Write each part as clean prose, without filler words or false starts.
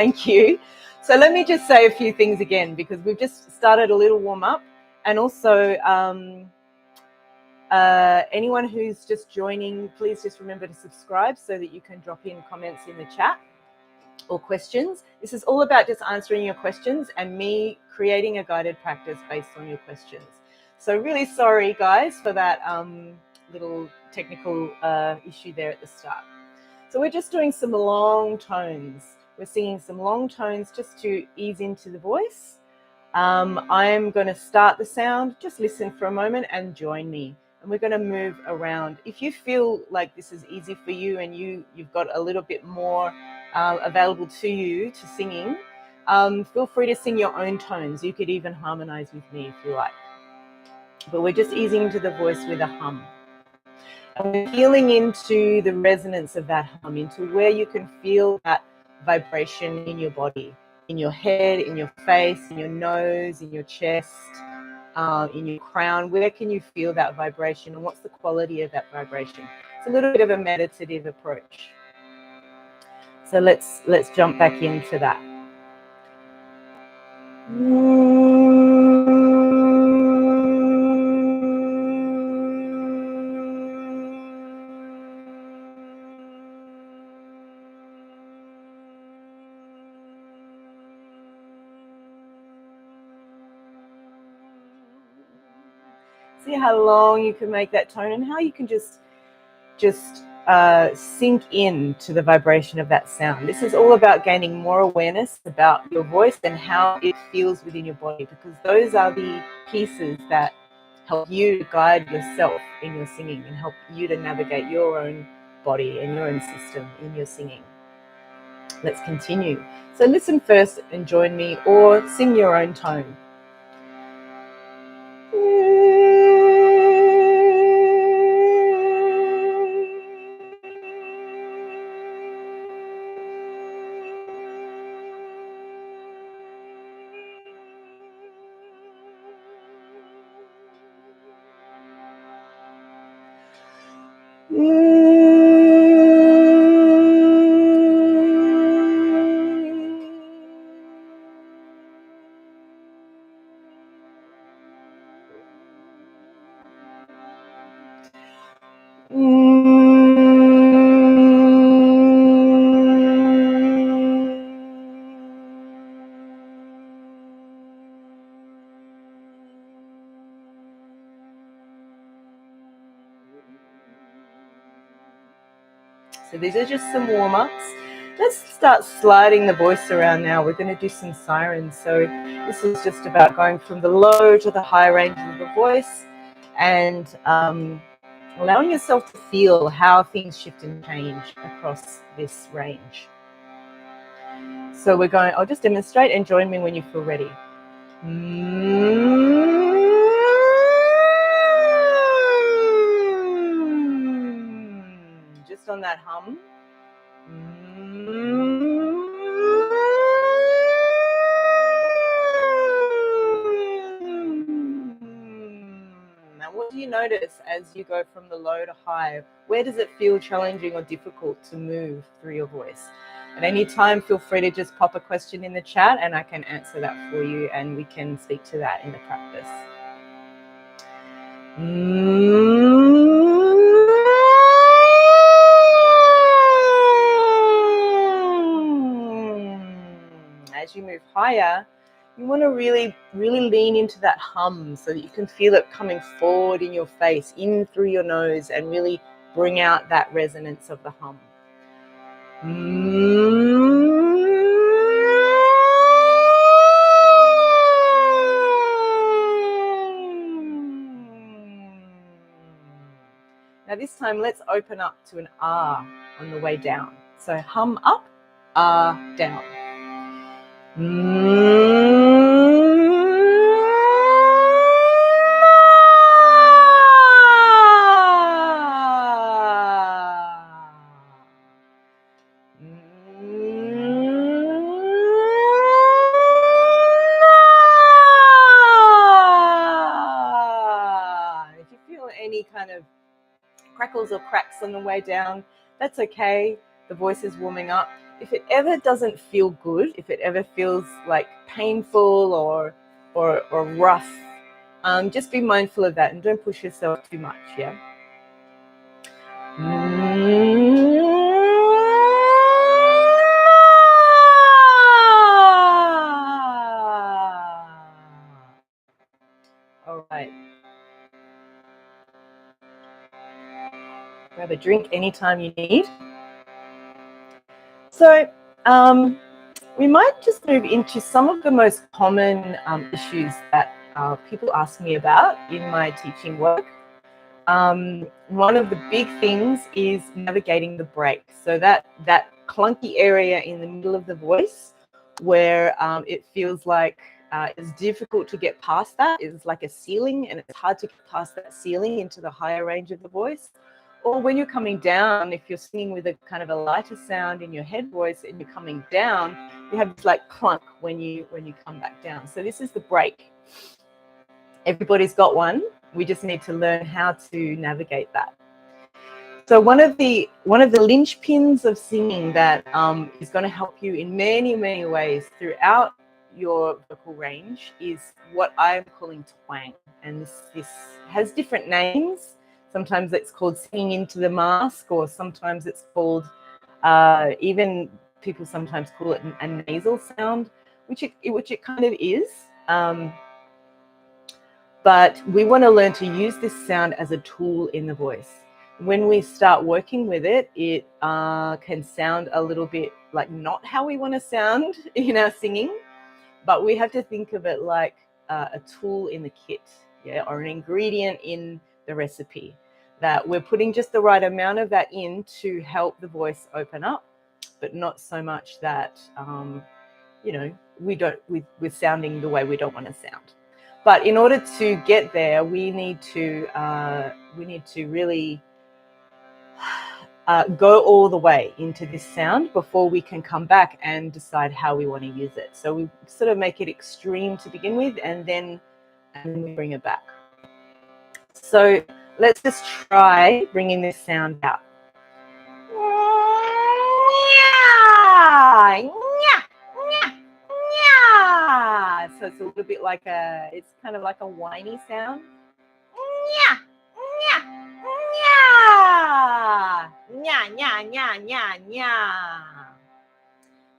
Thank you. So let me just say a few things again, because we've just started a little warm up, and also anyone who's just joining, please just remember to subscribe so that you can drop in comments in the chat or questions. This is all about just answering your questions and me creating a guided practice based on your questions. So really sorry guys for that little technical issue there at the start. So we're just doing some long tones. We're singing some long tones just to ease into the voice. I'm going to start the sound. Just listen for a moment and join me. And we're going to move around. If you feel like this is easy for you and you've got a little bit more available to you to singing, feel free to sing your own tones. You could even harmonize with me if you like. But we're just easing into the voice with a hum. And we're feeling into the resonance of that hum, into where you can feel that vibration in your body, in your head, in your face, in your nose, in your chest, in your crown. Where can you feel that vibration, and what's the quality of that vibration? It's a little bit of a meditative approach. So let's jump back into that. See how long you can make that tone, and how you can just sink in to the vibration of that sound. This is all about gaining more awareness about your voice and how it feels within your body, because those are the pieces that help you to guide yourself in your singing and help you to navigate your own body and your own system in your singing. Let's continue. So listen first and join me, or sing your own tone. So these are just some warm-ups. Let's start sliding the voice around now. We're going to do some sirens. So this is just about going from the low to the high range of the voice, and allowing yourself to feel how things shift and change across this range. So we're going, I'll just demonstrate, and join me when you feel ready. Just on that hum. Now, what do you notice as you go from the low to high? Where does it feel challenging or difficult to move through your voice? At any time, feel free to just pop a question in the chat and I can answer that for you, and we can speak to that in the practice. As you move higher, you want to really lean into that hum so that you can feel it coming forward in your face, in through your nose, and really bring out that resonance of the hum. Now this time, let's open up to an ah on the way down. So hum up, ah down. If you feel any kind of crackles or cracks on the way down, that's okay. The voice is warming up. if it ever doesn't feel good, if it ever feels like painful or rough, just be mindful of that and don't push yourself too much. Yeah. All right. Grab a drink anytime you need. So we might just move into some of the most common issues that people ask me about in my teaching work. One of the big things is navigating the break. So that clunky area in the middle of the voice where it feels like it's difficult to get past that. It's like a ceiling, and it's hard to get past that ceiling into the higher range of the voice. Or when you're coming down, if you're singing with a kind of a lighter sound in your head voice and you're coming down, you have this like clunk when you come back down. So this is the break. Everybody's got one. We just need to learn how to navigate that. So one of the linchpins of singing that is going to help you in many, many ways throughout your vocal range is what I'm calling twang. And this has different names. Sometimes it's called singing into the mask, or sometimes it's called, even people sometimes call it a nasal sound, which it kind of is. But we want to learn to use this sound as a tool in the voice. When we start working with it, it can sound a little bit like not how we want to sound in our singing, but we have to think of it like a tool in the kit, yeah, or an ingredient in the recipe, that we're putting just the right amount of that in to help the voice open up, but not so much that we're sounding the way we don't want to sound. But in order to get there, we need to really go all the way into this sound before we can come back and decide how we want to use it. So we sort of make it extreme to begin with, and then we bring it back. So let's just try bringing this sound out. So it's a little bit like it's kind of like a whiny sound.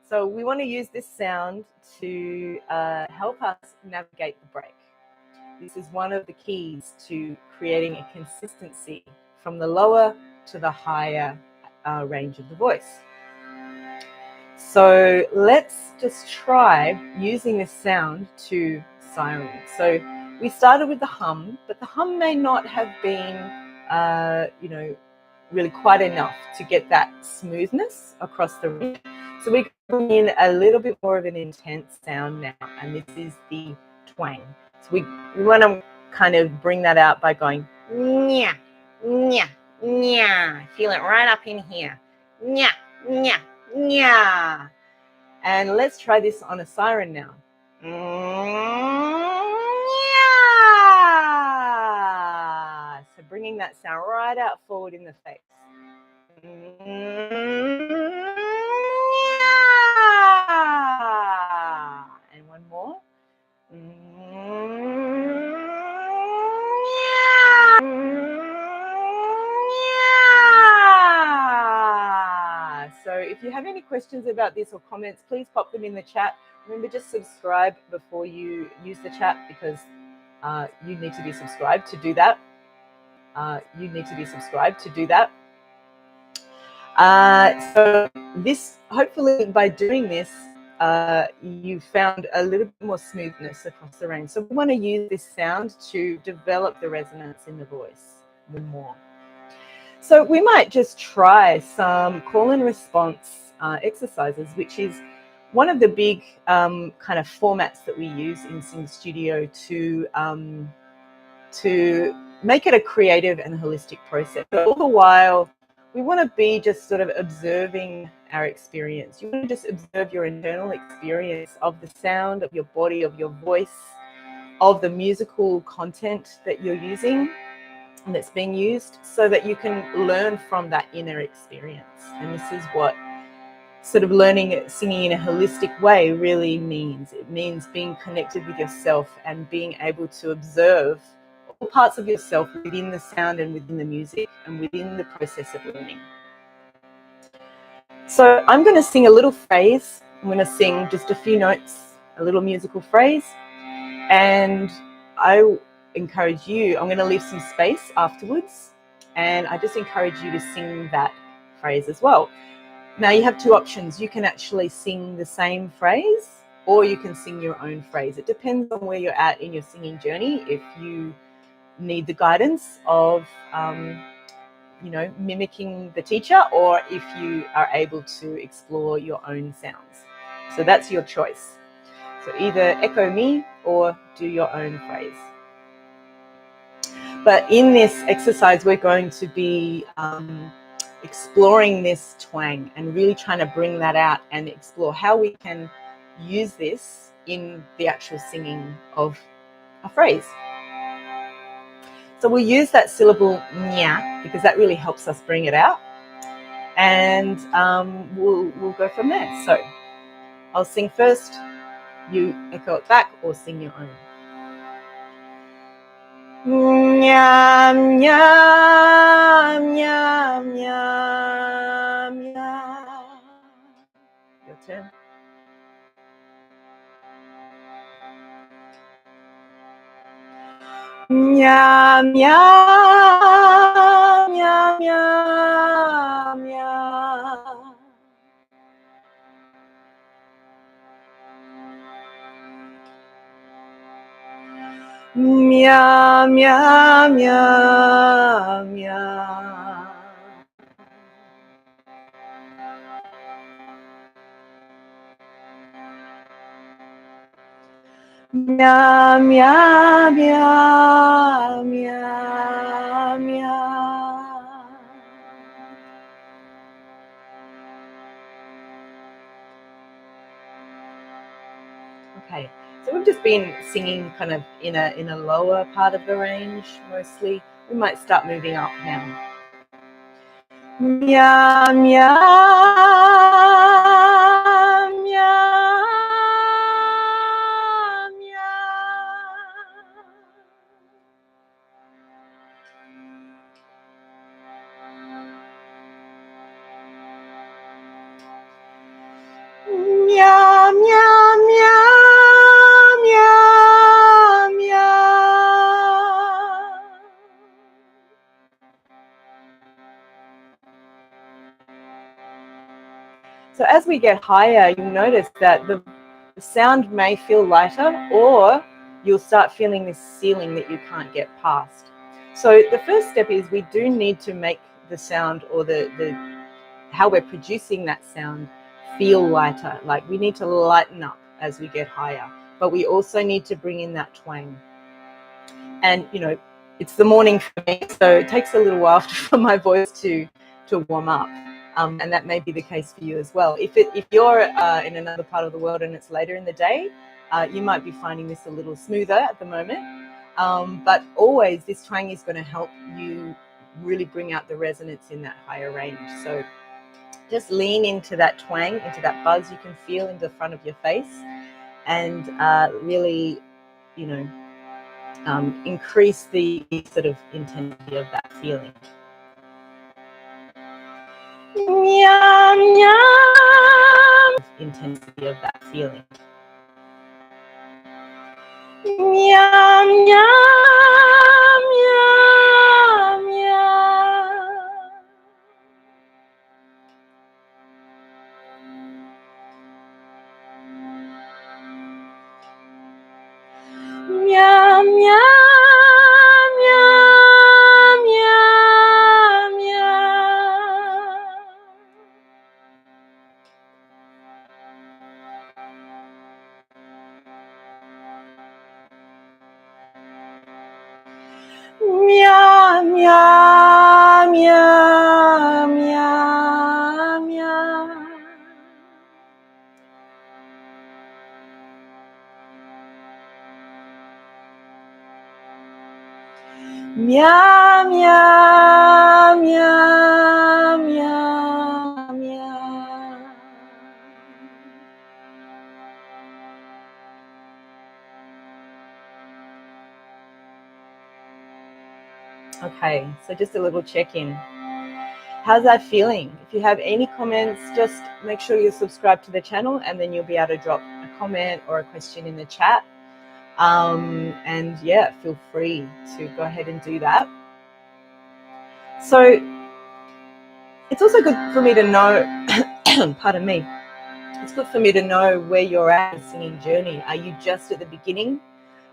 So we want to use this sound to help us navigate the break. This is one of the keys to creating a consistency from the lower to the higher range of the voice. So let's just try using this sound to siren. So we started with the hum, but the hum may not have been, really quite enough to get that smoothness across the range. So we bring in a little bit more of an intense sound now, and this is the twang. So we want to kind of bring that out by going nya, nya, nya. Feel it right up in here. Nya, nya, nya. And let's try this on a siren now. So bringing that sound right out forward in the face. And one more. So if you have any questions about this or comments, please pop them in the chat. Remember, just subscribe before you use the chat, because you need to be subscribed to do that. So this, hopefully by doing this, you found a little bit more smoothness across the range. So we want to use this sound to develop the resonance in the voice more. So we might just try some call and response exercises, which is one of the big kind of formats that we use in Sing Studio to make it a creative and holistic process. But all the while, we want to be just sort of observing our experience. You want to just observe your internal experience of the sound, of your body, of your voice, of the musical content that you're using and that's being used, so that you can learn from that inner experience. And this is what sort of learning singing in a holistic way really means. It means being connected with yourself and being able to observe all parts of yourself within the sound and within the music and within the process of learning. So I'm going to sing a little phrase. I'm going to sing just a few notes, a little musical phrase, and I encourage you, I'm going to leave some space afterwards, and I just encourage you to sing that phrase as well. Now you have two options. You can actually sing the same phrase, or you can sing your own phrase. It depends on where you're at in your singing journey. If you need the guidance of mimicking the teacher, or if you are able to explore your own sounds. So that's your choice. So either echo me or do your own phrase. But in this exercise, we're going to be exploring this twang and really trying to bring that out and explore how we can use this in the actual singing of a phrase. So we'll use that syllable nya because that really helps us bring it out, and we'll go from there. So I'll sing first, you echo it back or sing your own. Nyam, nyam, nyam, nyam, nyam. Your turn. Nyam, nyam, nyam, nyam, nyam. Meow, meow, meow, meow. Meow, meow, meow, meow, meow. Okay, so we've just been singing kind of in a lower part of the range mostly. We might start moving up now. Meow, meow, meow, meow, meow, meow, meow, meow. So as we get higher, you'll notice that the sound may feel lighter, or you'll start feeling this ceiling that you can't get past. So the first step is we do need to make the sound, or the how we're producing that sound, feel lighter. Like we need to lighten up as we get higher, but we also need to bring in that twang. And it's the morning for me, so it takes a little while for my voice to warm up. And that may be the case for you as well. If you're in another part of the world and it's later in the day, you might be finding this a little smoother at the moment. But always this twang is going to help you really bring out the resonance in that higher range. So just lean into that twang, into that buzz you can feel in the front of your face, and really, increase the sort of intensity of that feeling. Nyam, nyam. Intensity of that feeling. Nyam, nyam, nyam, nyam. Nyam, nyam, nyam, nyam, nyam. Meow, meow, meow, meow, meow. Meow, meow, meow, meow, meow. Okay, so just a little check-in. How's that feeling? If you have any comments, just make sure you subscribe to the channel, and then you'll be able to drop a comment or a question in the chat. And yeah, feel free to go ahead and do that. So it's also good for me to know, pardon me, it's good for me to know where you're at in the singing journey. Are you just at the beginning?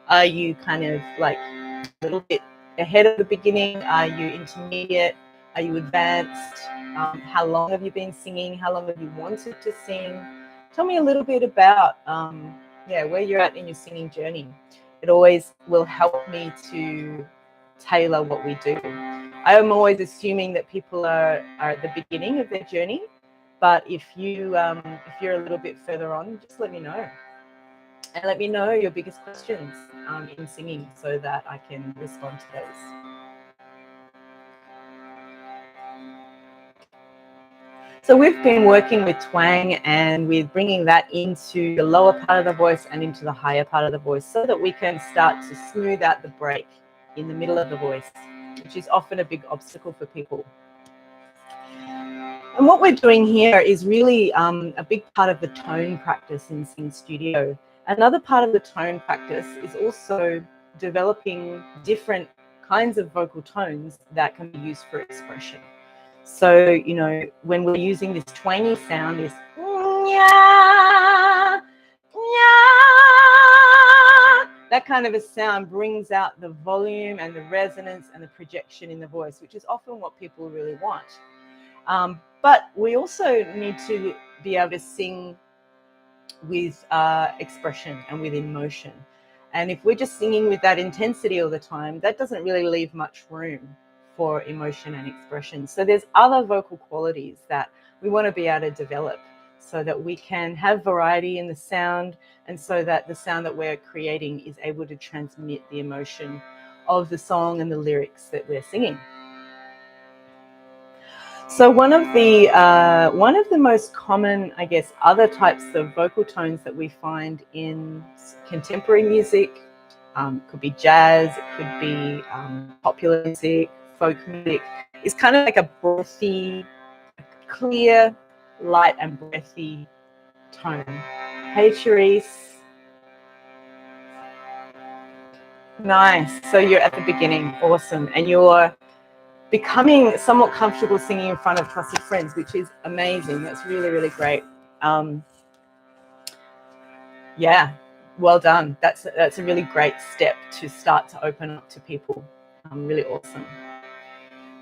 Are you kind of like a little bit ahead of the beginning? Are you intermediate? Are you advanced? How long have you been singing? How long have you wanted to sing? Tell me a little bit about where you're at in your singing journey. It always will help me to tailor what we do. I am always assuming that people are at the beginning of their journey, but if you're a little bit further on, just let me know. And let me know your biggest questions in singing so that I can respond to those. So we've been working with twang and with bringing that into the lower part of the voice and into the higher part of the voice so that we can start to smooth out the break in the middle of the voice, which is often a big obstacle for people. And what we're doing here is really a big part of the tone practice in Sing Studio. Another part of the tone practice is also developing different kinds of vocal tones that can be used for expression. So, you know, when we're using this twangy sound, this that kind of a sound brings out the volume and the resonance and the projection in the voice, which is often what people really want. But we also need to be able to sing with expression and with emotion. And if we're just singing with that intensity all the time, that doesn't really leave much room for emotion and expression. So there's other vocal qualities that we want to be able to develop so that we can have variety in the sound, and so that the sound that we're creating is able to transmit the emotion of the song and the lyrics that we're singing. So one of the most common, I guess, other types of vocal tones that we find in contemporary music, could be jazz, it could be popular music, folk music, is kind of like a breathy, clear, light and breathy tone. Hey, Therese. Nice. So you're at the beginning. Awesome. And you're becoming somewhat comfortable singing in front of trusted friends, which is amazing. That's really, really great. Yeah, well done. That's a really great step to start to open up to people. Really awesome.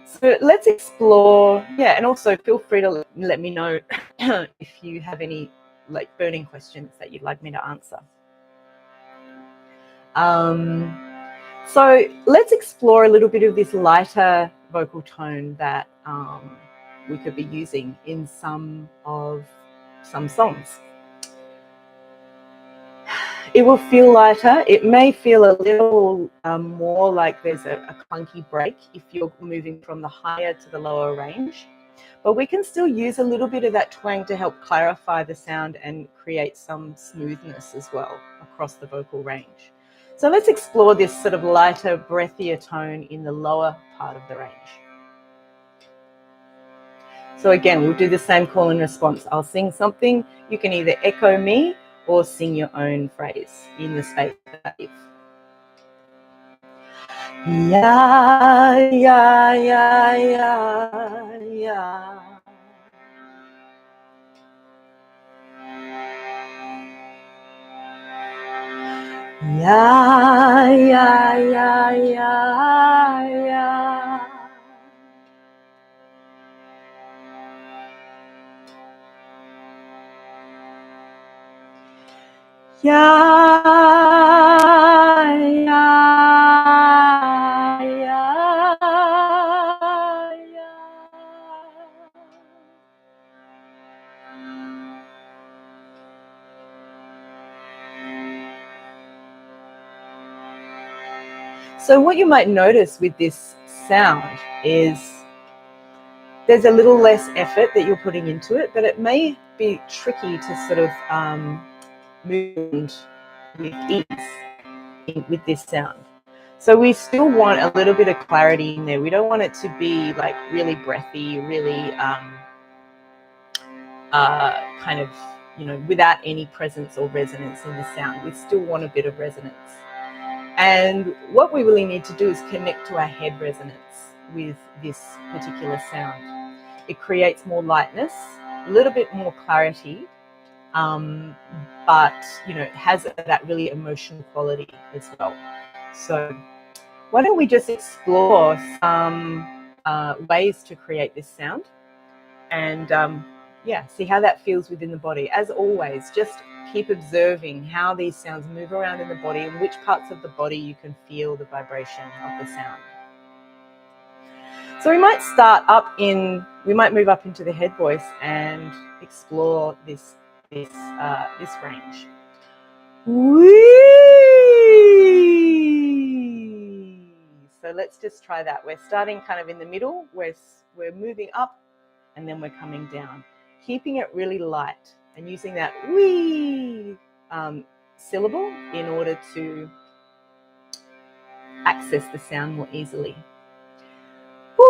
So let's explore, and also feel free to let me know if you have any like burning questions that you'd like me to answer. So let's explore a little bit of this lighter vocal tone that we could be using in some songs. It will feel lighter. It may feel a little more like there's a clunky break if you're moving from the higher to the lower range, but we can still use a little bit of that twang to help clarify the sound and create some smoothness as well across the vocal range. So let's explore this sort of lighter, breathier tone in the lower part of the range. So again, we'll do the same call and response. I'll sing something. You can either echo me or sing your own phrase in the space that I give. Yeah, yeah, yeah, yeah, yeah. Yeah, yeah, yeah, yeah, yeah. Yeah, yeah, yeah, yeah. So what you might notice with this sound is there's a little less effort that you're putting into it, but it may be tricky to sort of move with ease with this sound. So we still want a little bit of clarity in there. We don't want it to be like really breathy, really kind of, without any presence or resonance in the sound. We still want a bit of resonance. And what we really need to do is connect to our head resonance with this particular sound. It creates more lightness, a little bit more clarity, but it has that really emotional quality as well. So why don't we just explore some ways to create this sound and see how that feels within the body. As always, just keep observing how these sounds move around in the body and which parts of the body you can feel the vibration of the sound. So we might move up into the head voice and explore this range. Whee! So let's just try that. We're starting kind of in the middle. We're moving up and then we're coming down, keeping it really light and using that wee syllable in order to access the sound more easily. Whee!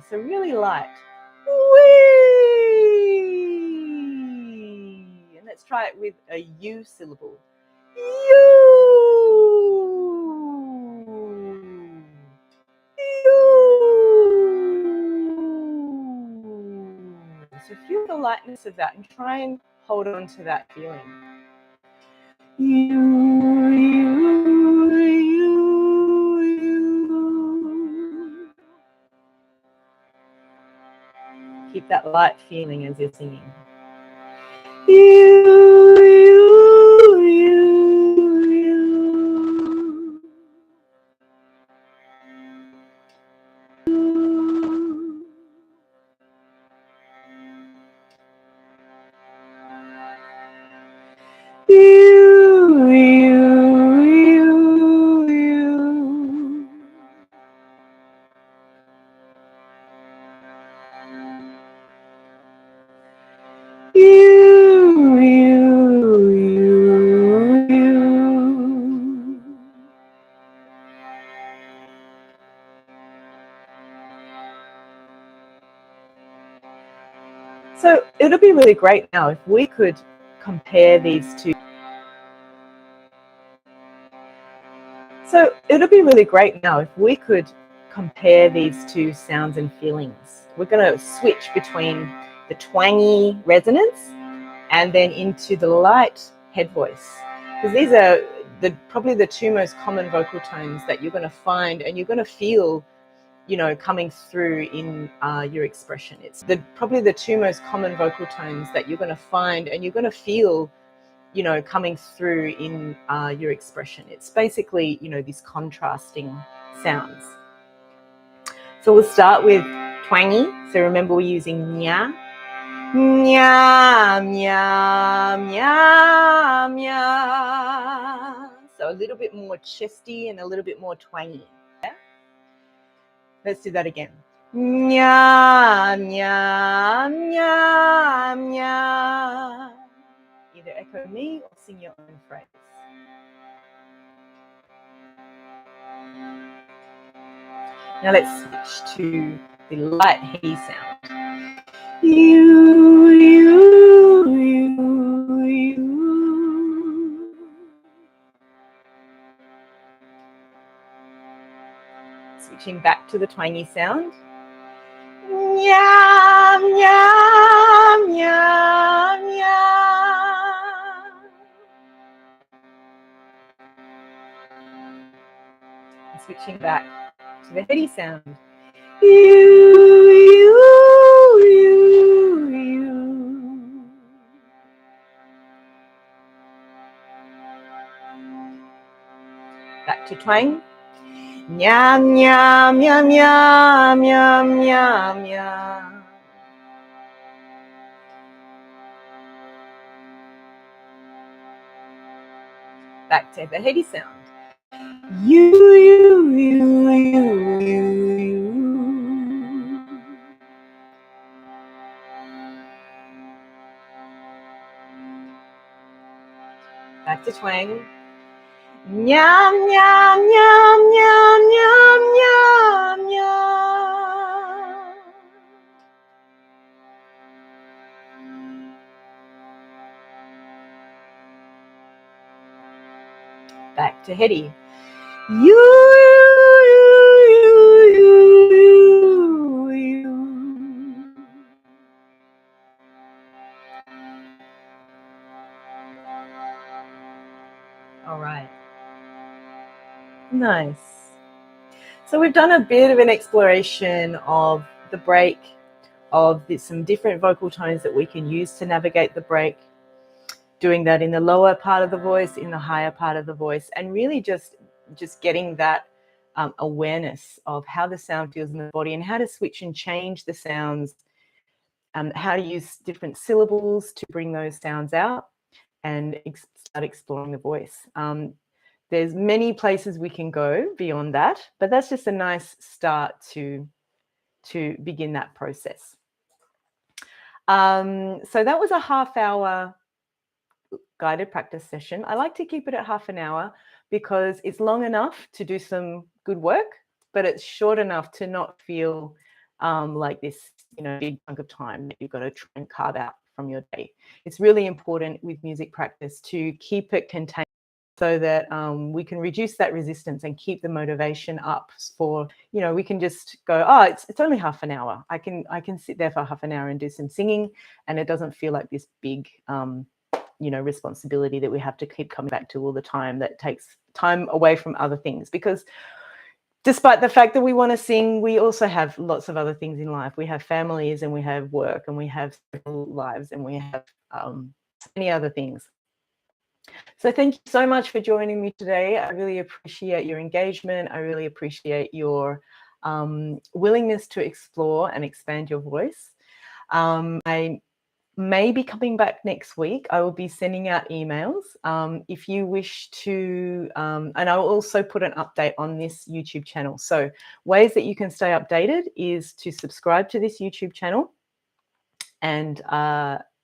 So really light. Whee! And let's try it with a U syllable. U! So feel the lightness of that and try and hold on to that feeling. Keep that light feeling as you're singing. So it'll be really great now if we could compare these two. So it'll be really great now if we could compare these two sounds and feelings. We're going to switch between the twangy resonance and then into the light head voice, because these are probably the two most common vocal tones that you're going to find and you're going to feel coming through in your expression. It's probably the two most common vocal tones that you're going to find and you're going to feel coming through in your expression. It's basically these contrasting sounds. So we'll start with twangy. So remember, we're using nya, nya, nya, nya, nya. So a little bit more chesty and a little bit more twangy. Yeah? Let's do that again. Nya, nya, nya, nya. Either echo me or sing your own phrase. Now let's switch to the light heady sound. You, you, you, you. Switching back to the twangy sound. Nyam, nyam, nyam, nyam. And switching back to the heady sound. You, you, you, you. Back to twang. Nyam, nyam, nyam, nyam, nyam, nyam, nyam. Back to the heady sound. You, you, you, you, you, you. Back to twang. Nyam, nyam, nyam, nyam, nyam, nyam, nyam. Back to Hetty. You. All right. Nice. So we've done a bit of an exploration of the break, of some different vocal tones that we can use to navigate the break, doing that in the lower part of the voice, in the higher part of the voice, and really just getting that awareness of how the sound feels in the body and how to switch and change the sounds, how to use different syllables to bring those sounds out and start exploring the voice. There's many places we can go beyond that, but that's just a nice start to begin that process. So that was a half-hour guided practice session. I like to keep it at half an hour because it's long enough to do some good work, but it's short enough to not feel like this, big chunk of time that you've got to try and carve out from your day. It's really important with music practice to keep it contained so that we can reduce that resistance and keep the motivation up for, we can just go, oh, it's only half an hour. I can sit there for half an hour and do some singing, and it doesn't feel like this big, responsibility that we have to keep coming back to all the time, that takes time away from other things. Because despite the fact that we want to sing, we also have lots of other things in life. We have families, and we have work, and we have lives, and we have many other things. So thank you so much for joining me today. I really appreciate your engagement. I really appreciate your willingness to explore and expand your voice. I may be coming back next week. I will be sending out emails. If you wish to, and I will also put an update on this YouTube channel. So ways that you can stay updated is to subscribe to this YouTube channel, and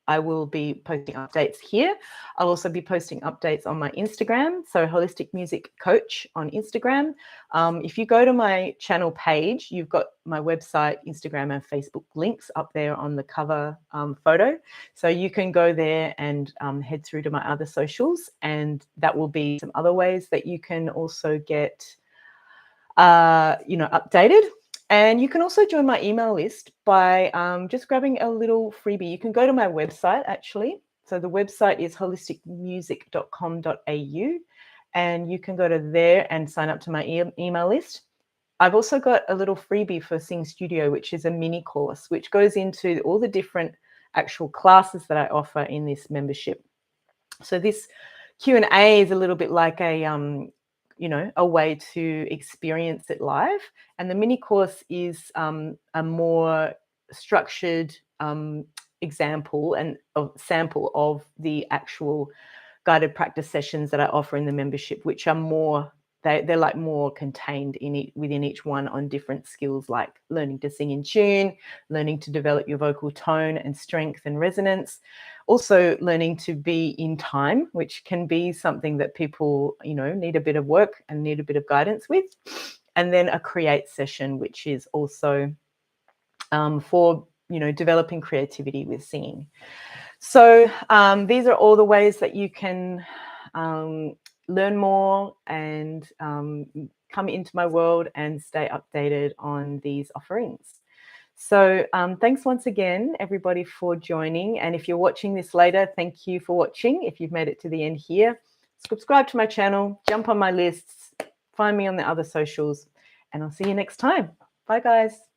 I will be posting updates here. I'll also be posting updates on my Instagram, so Holistic Music Coach on Instagram. If you go to my channel page, you've got my website, Instagram, and Facebook links up there on the cover photo. So you can go there and head through to my other socials, and that will be some other ways that you can also get, updated. And you can also join my email list by just grabbing a little freebie. You can go to my website, actually. So the website is holisticmusic.com.au, and you can go to there and sign up to my email list. I've also got a little freebie for Sing Studio, which is a mini course, which goes into all the different actual classes that I offer in this membership. So this Q&A is a little bit like a way to experience it live. And the mini course is a more structured example and sample of the actual guided practice sessions that I offer in the membership, which are more, they're like more contained within each one on different skills, like learning to sing in tune, learning to develop your vocal tone and strength and resonance, also learning to be in time, which can be something that people, need a bit of work and need a bit of guidance with. And then a create session, which is also for, developing creativity with singing. So these are all the ways that you can learn more and come into my world and stay updated on these offerings. So thanks once again, everybody, for joining. And if you're watching this later, thank you for watching. If you've made it to the end here, subscribe to my channel, jump on my lists, find me on the other socials, and I'll see you next time. Bye, guys.